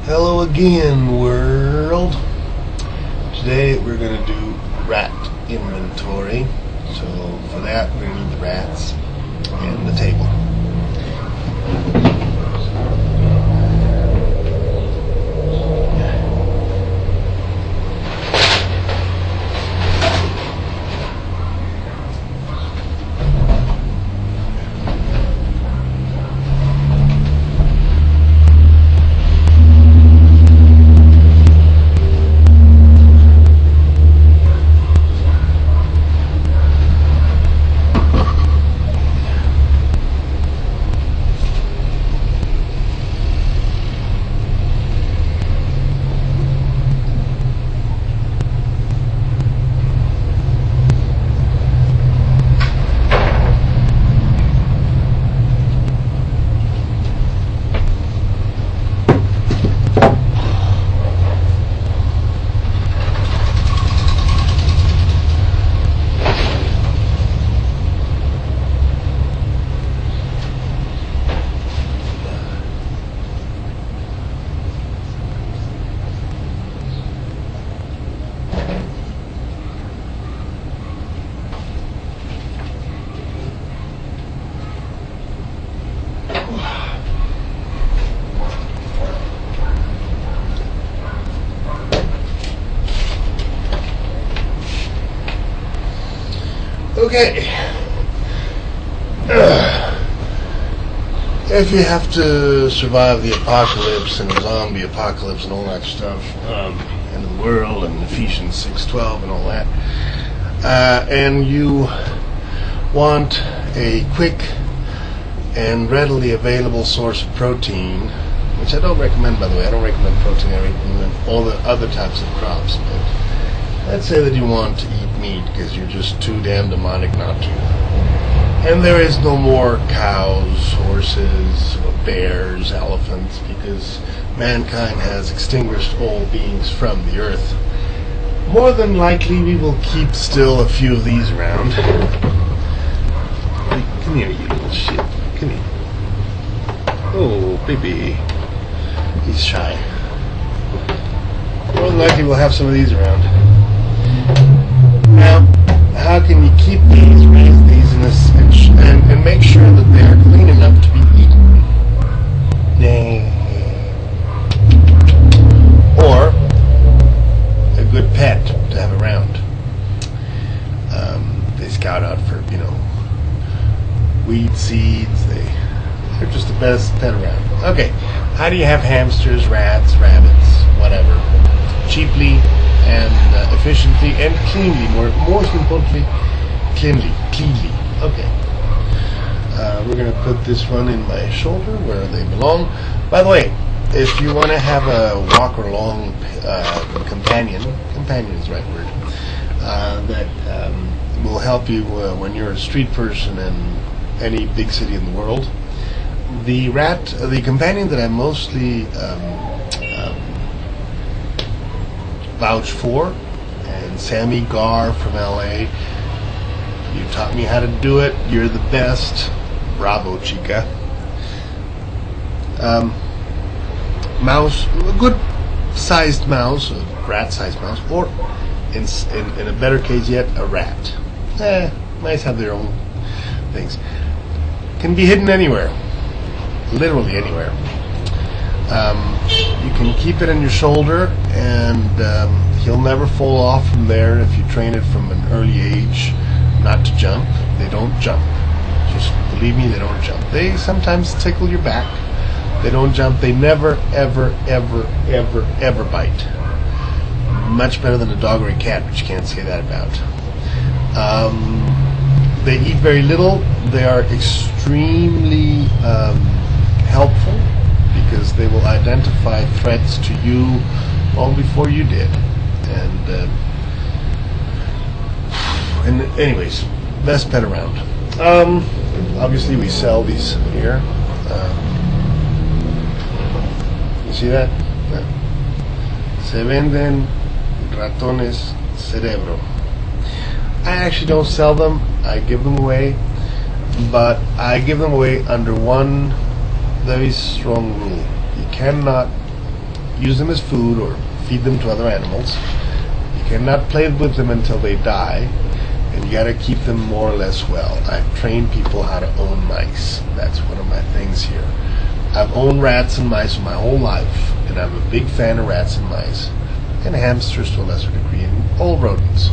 Hello again, world. Today we're going to do rat inventory. So for that we're going to need the rats and the table. Okay. If you have to survive the apocalypse and the zombie apocalypse and all that stuff, end of the world and Ephesians 6:12 and all that, and you want a quick and readily available source of protein, which I don't recommend, by the way. I don't recommend protein. I recommend all the other types of crops. But let's say that you want to eat meat because you're just too damn demonic not to. And there is no more cows, horses, bears, elephants, because mankind has extinguished all beings from the earth. More than likely, we will keep still a few of these around. Hey, come here, you little shit. Come here. Oh, baby. He's shy. More than likely, we'll have some of these around. Now, how can you keep these, raise these, and make sure that they are clean enough to be eaten? Or a good pet to have around. They scout out for, weed seeds. They're just the best pet around. Okay, how do you have hamsters, rats, rabbits, whatever, cheaply and efficiently and cleanly? Most importantly, cleanly. Okay. We're going to put this one in my shoulder where they belong. By the way, if you want to have a walk or long companion is the right word, that will help you when you're a street person in any big city in the world. The companion that I mostly vouch for, and Sammy Gar from LA, you taught me how to do it. You're the best. Bravo, chica. Mouse, a good sized mouse, a rat sized mouse, or in a better case yet, a rat. Mice have their own things. Can be hidden anywhere, literally anywhere. You can keep it in your shoulder, and he'll never fall off from there if you train it from an early age not to jump. They don't jump. Just believe me, they don't jump. They sometimes tickle your back. They don't jump. They never, ever, ever, ever, ever bite. Much better than a dog or a cat, but you can't say that about. They eat very little. They are extremely helpful because they will identify threats to you long before you did. And anyways, best pet around. Obviously, we sell these here. You see that? Se venden ratones Cerebro. I actually don't sell them. I give them away, but I give them away under one very strong rule. You cannot use them as food or feed them to other animals. You cannot play with them until they die, and you gotta keep them more or less well. I've trained people how to own mice. That's one of my things here. I've owned rats and mice my whole life, and I'm a big fan of rats and mice, and hamsters to a lesser degree, and all rodents.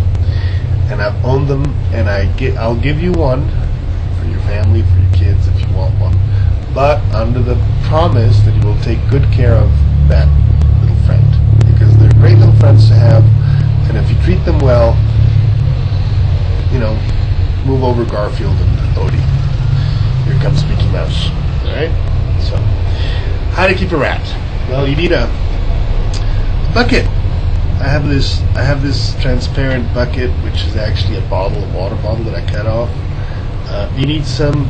And I've owned them, and I'll give you one for your family, for your kids, if you want one, but under the promise that you will take good care of that little friend, because they're great little friends to have, and if you treat them well, you know, move over Garfield and Odie. Here comes Mickey Mouse. Alright? So, how to keep a rat? Well, you need a bucket. I have this transparent bucket, which is actually a water bottle that I cut off. You need some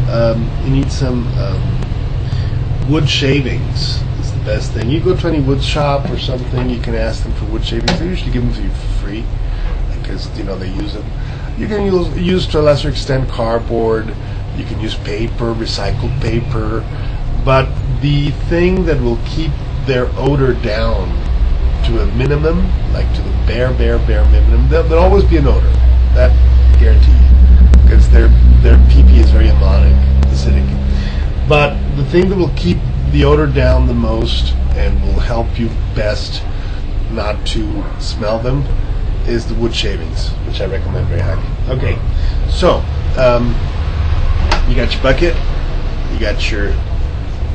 wood shavings. It's the best thing. You go to any wood shop or something, you can ask them for wood shavings. They usually give them to you for free because they use them. You can use to a lesser extent cardboard. You can use paper, recycled paper, but the thing that will keep their odor down to a minimum, like to the bare minimum, there'll always be an odor. That guarantee you, because their pee-pee is very acidic. But the thing that will keep the odor down the most and will help you best not to smell them is the wood shavings, which I recommend very highly. Okay, so you got your bucket, you got your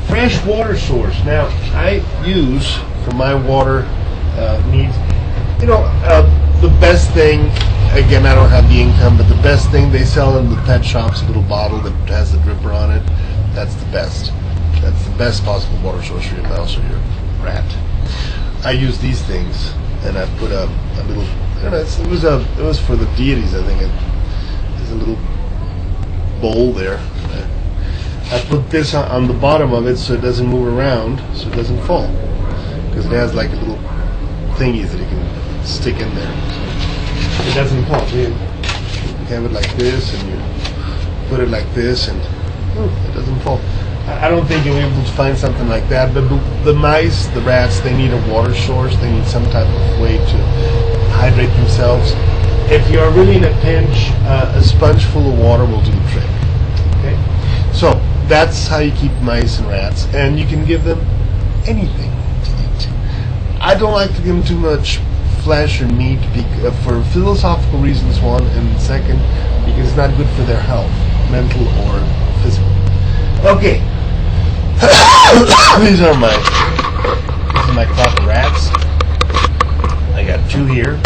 fresh water source. Now, I use for my water needs, the best thing, again, I don't have the income, but the best thing they sell in the pet shops, a little bottle that has the dripper on it. That's the best. That's the best possible water source for your mouse or your rat. I use these things, and I put a little, it was for the deities, I think. There's a little bowl there. I put this on the bottom of it so it doesn't move around, so it doesn't fall, because it has like a little thingies that you can stick in there. So it doesn't fall. You have it like this, and you put it like this, and it doesn't fall. I don't think you'll be able to find something like that, but the mice, the rats, they need a water source. They need some type of way to hydrate themselves. If you're really in a pinch, a sponge full of water will do the trick. Okay? So that's how you keep mice and rats, and you can give them anything to eat. I don't like to give them too much flesh or meat for philosophical reasons, one, and second, because it's not good for their health, mental or physical. Okay. These are my crop of rats. I got two here.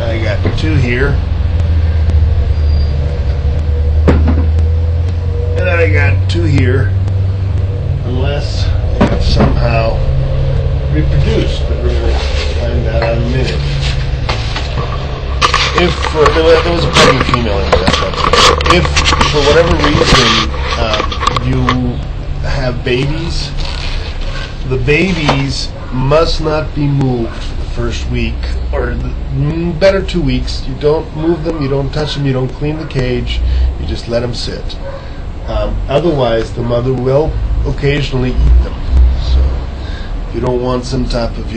I got two here. And then I got two here. Unless they have somehow reproduced. But we're going to find that out in a minute. If there was a pregnant female in there, if for whatever reason you have babies, the babies must not be moved for the first week, or better 2 weeks. You don't move them, you don't touch them, you don't clean the cage, you just let them sit. Otherwise, the mother will occasionally eat them. So, if you don't want some type of,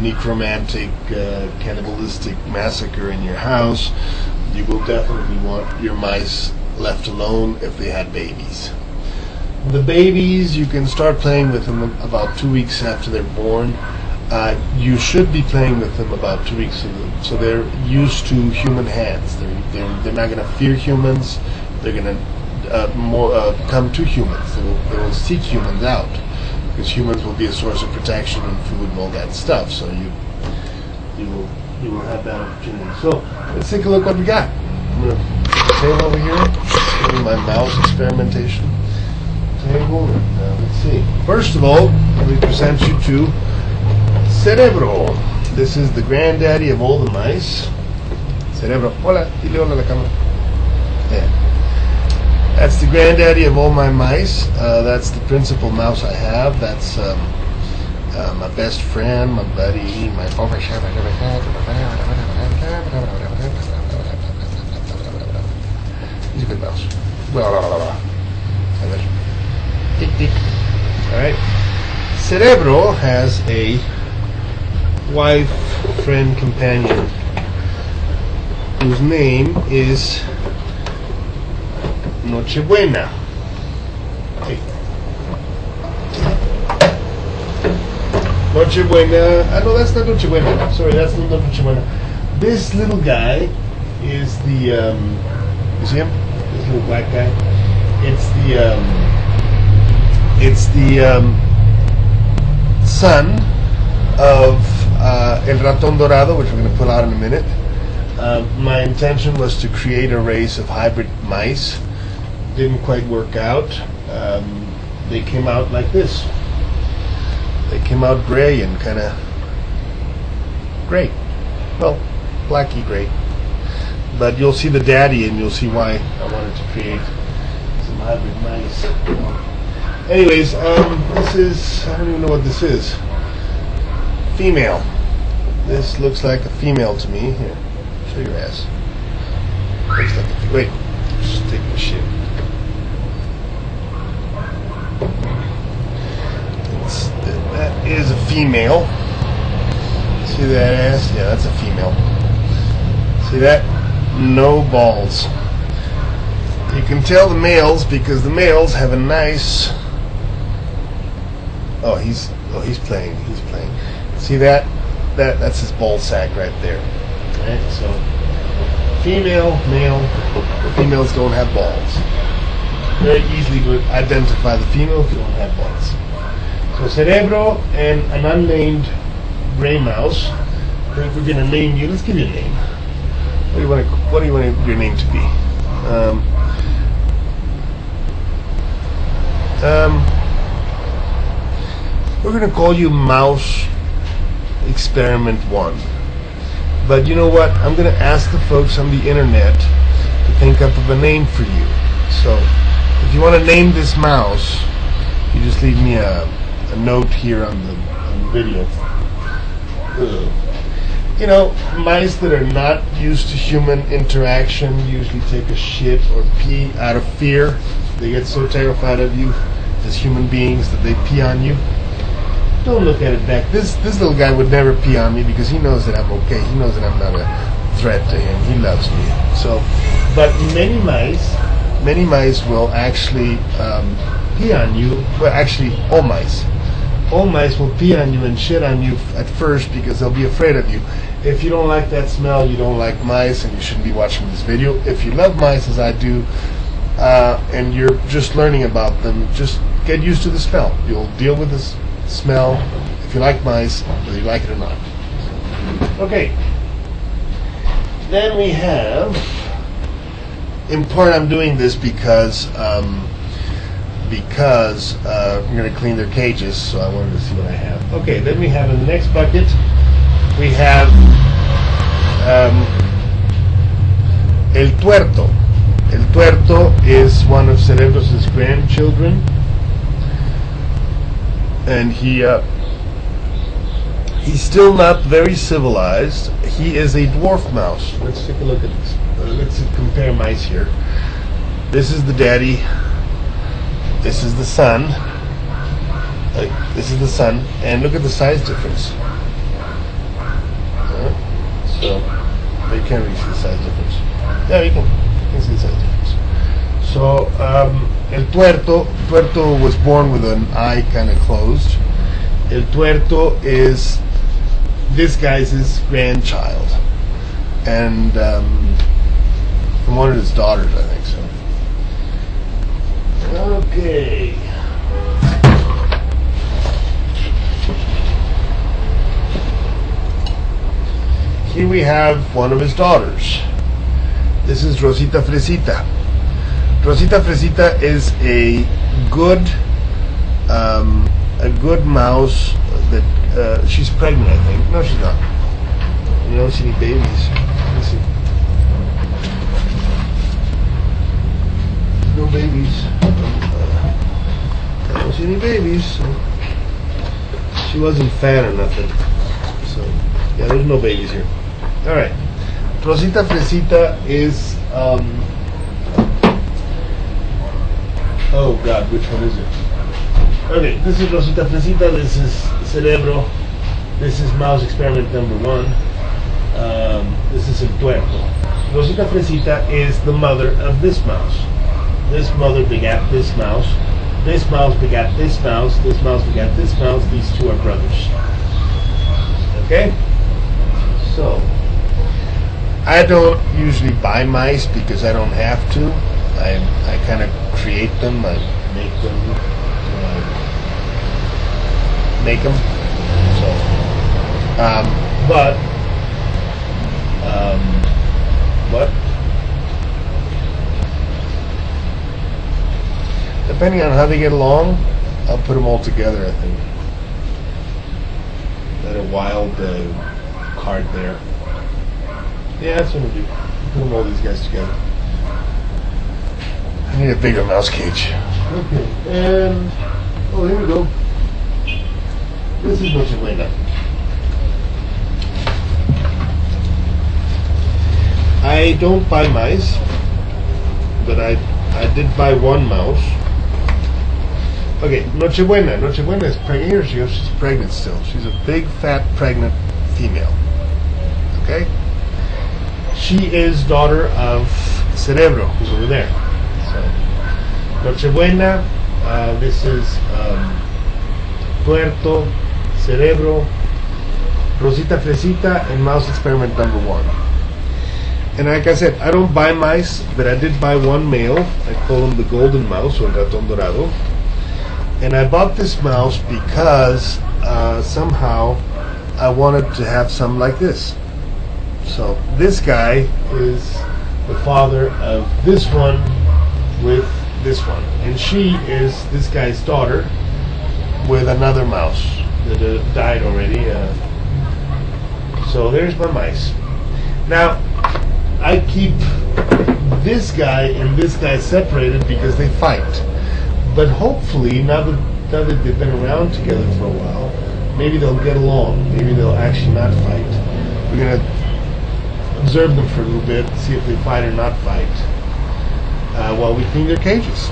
necromantic, cannibalistic massacre in your house, you will definitely want your mice left alone if they had babies. The babies, you can start playing with them about 2 weeks after they're born. You should be playing with them about 2 weeks, so they're used to human hands. They're not going to fear humans. They're going to come to humans. They will seek humans out, because humans will be a source of protection and food and all that stuff. So you will have that opportunity. So let's take a look what we got. I'm going to table over here, doing my mouse experimentation table. Let's see. First of all, let me present you to Cerebro. This is the granddaddy of all the mice. Cerebro. Hola, dile hola a la cámara. Yeah. That's the granddaddy of all my mice. That's the principal mouse I have. That's my best friend, my buddy, my he's a good mouse. Tick, tick. Alright. Cerebro has a wife, friend, companion whose name is Nochebuena. Hey. Nochebuena. No, that's not Nochebuena. Sorry, that's not Nochebuena. This little guy is the you see him? This little black guy. It's the son of El Ratón Dorado, which we're going to pull out in a minute. My intention was to create a race of hybrid mice. Didn't quite work out. They came out like this. They came out gray and kind of gray. Well, blacky gray. But you'll see the daddy and you'll see why I wanted to create some hybrid mice. Anyways, this is, I don't even know what this is. Female. This looks like a female to me. Here, show your ass. Looks like a wait, just take my shit. That is a female. See that ass? Yeah, that's a female. See that? No balls. You can tell the males because the males have a nice. Oh, he's playing. He's playing. See that? That's his ball sack right there. Right? So, female, male. Females don't have balls. Very easily to identify the female if you don't have balls. So Cerebro and an unnamed gray mouse. I think we're gonna name you. Let's give you a name. What do you want your name to be? We're going to call you Mouse Experiment 1. But you know what? I'm going to ask the folks on the internet to think up of a name for you. So if you want to name this mouse, you just leave me a note here on the video. You know, mice that are not used to human interaction usually take a shit or pee out of fear. They get so terrified of you as human beings that they pee on you. Don't look at it back. This little guy would never pee on me because he knows that I'm okay. He knows that I'm not a threat to him. He loves me. So, but many mice will actually pee on you. Well, actually, all mice. All mice will pee on you and shit on you at first because they'll be afraid of you. If you don't like that smell, you don't like mice, and you shouldn't be watching this video. If you love mice, as I do, and you're just learning about them, just get used to the smell. You'll deal with this smell if you like mice, whether you like it or not. Okay. Then we have, in part I'm doing this because we're going to clean their cages, so I wanted to see what I have. Okay, then we have in the next bucket, we have El Tuerto. El Tuerto is one of Cerebro's grandchildren, and he's still not very civilized. He is a dwarf mouse. Let's take a look at this. Let's compare mice here. This is the daddy. This is the son. This is the son, and look at the size difference. So, but you can't really see the size difference. Yeah, you can see the size difference. So, El Tuerto was born with an eye kind of closed. El Tuerto is this guy's his grandchild, and from one of his daughters, I think so. Okay. Here we have one of his daughters. This is Rosita Fresita. Rosita Fresita is a good mouse that she's pregnant, I think. No, she's not. You don't see any babies. Let's see. No babies. I don't see any babies. So she wasn't fat or nothing. So yeah, there's no babies here. All right. Rosita Fresita is oh God, which one is it? Okay, this is Rosita Fresita. This is Cerebro. This is mouse experiment number 1. This is El Tuerto. Rosita Fresita is the mother of this mouse. This mother begat this mouse. This mouse begat this mouse. This mouse begat this mouse. These two are brothers. Okay? So, I don't usually buy mice because I don't have to. I kind of create them. I make them. So, but depending on how they get along, I'll put them all together. I think that a wild card there. Yeah, that's what I'll do. Put them all these guys together. I need a bigger mouse cage. Okay, and oh, here we go. This is Noche Buena. I don't buy mice, but I did buy one mouse. Okay, Noche Buena. Noche Buena is pregnant. Here she goes. She's pregnant still. She's a big, fat, pregnant female. Okay? She is daughter of Cerebro, who's over there. So, Noche Buena. This is Tuerto, Cerebro, Rosita Fresita, and mouse experiment number 1. And like I said, I don't buy mice, but I did buy one male. I call him the golden mouse, or ratón dorado. And I bought this mouse because somehow I wanted to have some like this. So this guy is the father of this one with this one. And she is this guy's daughter with another mouse that died already. So there's my mice. Now, I keep this guy and this guy separated because they fight. But hopefully, now that they've been around together for a while, maybe they'll get along. Maybe they'll actually not fight. We're going to observe them for a little bit, see if they fight or not fight, while we clean their cages.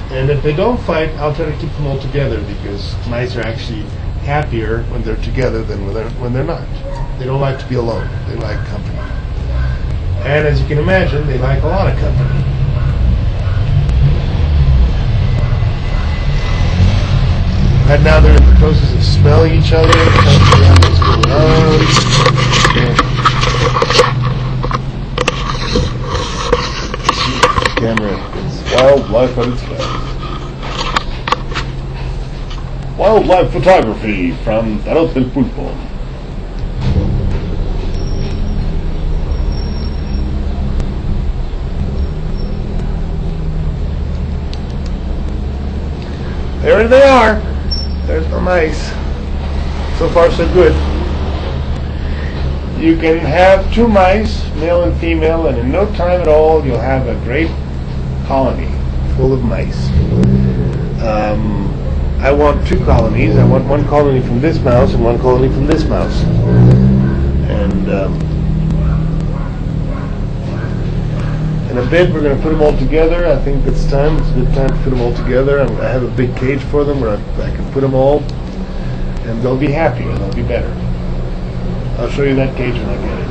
And if they don't fight, I'll try to keep them all together because mice are actually happier when they're together than when they're not. They don't like to be alone. They like company. And as you can imagine, they like a lot of company. And now they're in the process of smelling each other, trying to figure out what's going on. Camera, it's wildlife at its best. Wildlife photography from Tarot del Pulpo. There they are. There's the mice. So far, so good. You can have 2 mice, male and female, and in no time at all, you'll have a great colony full of mice. I want 2 colonies. I want 1 colony from this mouse and 1 colony from this mouse. And in a bit, we're going to put them all together. I think it's time. It's a good time to put them all together. I have a big cage for them where I can put them all, and they'll be happier. They'll be better. I'll show you that cage when I get it.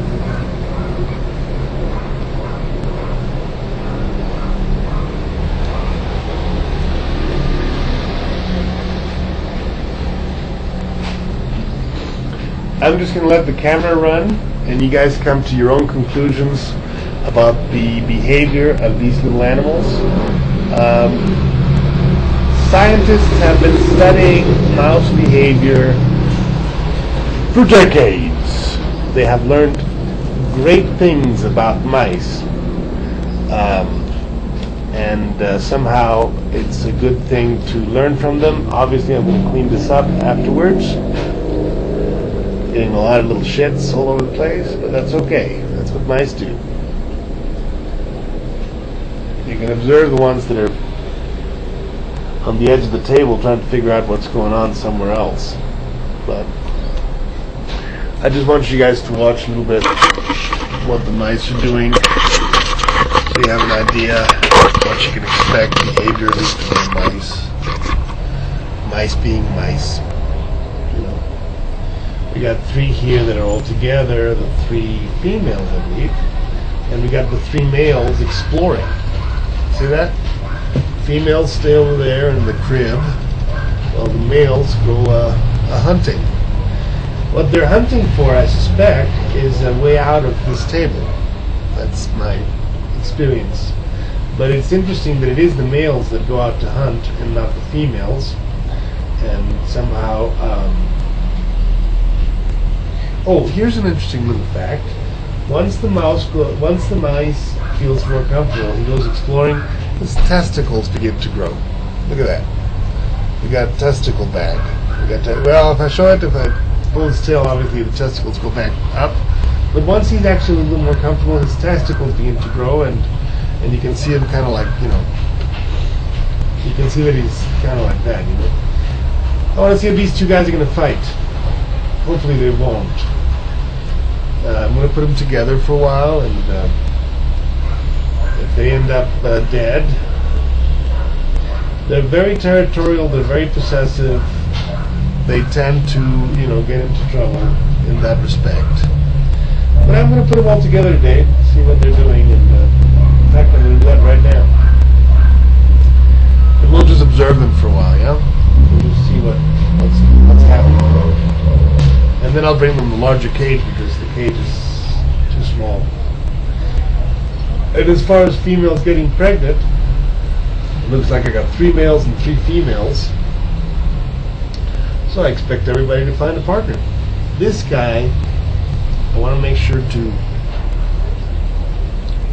I'm just going to let the camera run, and you guys come to your own conclusions about the behavior of these little animals. Scientists have been studying mouse behavior for decades. They have learned great things about mice. And somehow it's a good thing to learn from them. Obviously, I'm going to clean this up afterwards. Getting a lot of little shits all over the place, but that's okay. That's what mice do. You can observe the ones that are on the edge of the table trying to figure out what's going on somewhere else. But I just want you guys to watch a little bit what the mice are doing, so you have an idea what you can expect behaviorally from the mice. Mice being mice. You know. We got 3 here that are all together, the 3 females, I believe. And we got the 3 males exploring. See that? Females stay over there in the crib, while the males go hunting. What they're hunting for, I suspect, is a way out of this table. That's my experience. But it's interesting that it is the males that go out to hunt and not the females. And somehow... Oh, here's an interesting little fact. Once the mice feels more comfortable, he goes exploring, his testicles begin to grow. Look at that. We got testicle bag. Well, if I show it, if I pull his tail, obviously the testicles go back up. But once he's actually a little more comfortable, his testicles begin to grow, and you can see him kind of like, you know, you can see that he's kind of like that, you know. I want to see if these 2 guys are going to fight. Hopefully they won't. I'm going to put them together for a while, and if they end up dead, they're very territorial, they're very possessive, they tend to, you know, get into trouble in that respect. But I'm going to put them all together today, see what they're doing, and in fact I'm going to do that right now. And we'll just observe them for a while, yeah? We'll just see what's happening. And then I'll bring them a larger cage because the cage is too small. And as far as females getting pregnant, it looks like I got 3 males and 3 females. So I expect everybody to find a partner. This guy, I want to make sure to...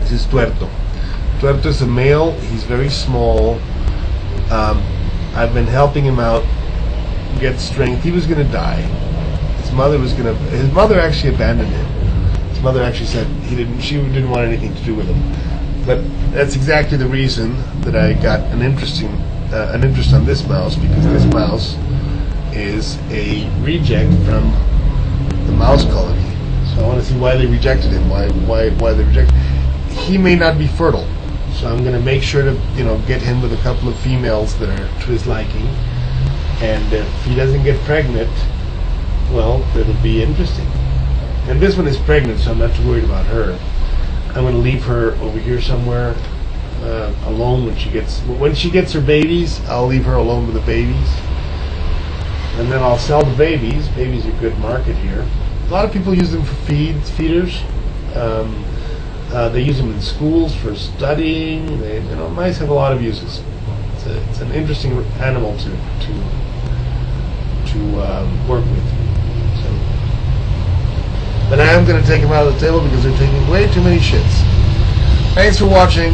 This is Tuerto. Tuerto is a male. He's very small. I've been helping him out get strength. He was going to die. His mother actually abandoned him. His mother actually said she didn't want anything to do with him. But that's exactly the reason that I got an interest on this mouse, because this mouse is a reject from the mouse colony. So I want to see why they rejected him. Why they rejected him. He may not be fertile, so I'm going to make sure to get him with a couple of females that are to his liking. And if he doesn't get pregnant, well, it'll be interesting. And this one is pregnant, so I'm not too worried about her. I'm going to leave her over here somewhere alone when she gets her babies. I'll leave her alone with the babies, and then I'll sell the babies. Babies are a good market here. A lot of people use them for feeders. They use them in schools for studying. Mice have a lot of uses. It's an interesting animal to work with. But I am going to take them out of the table because they're taking way too many shits. Thanks for watching.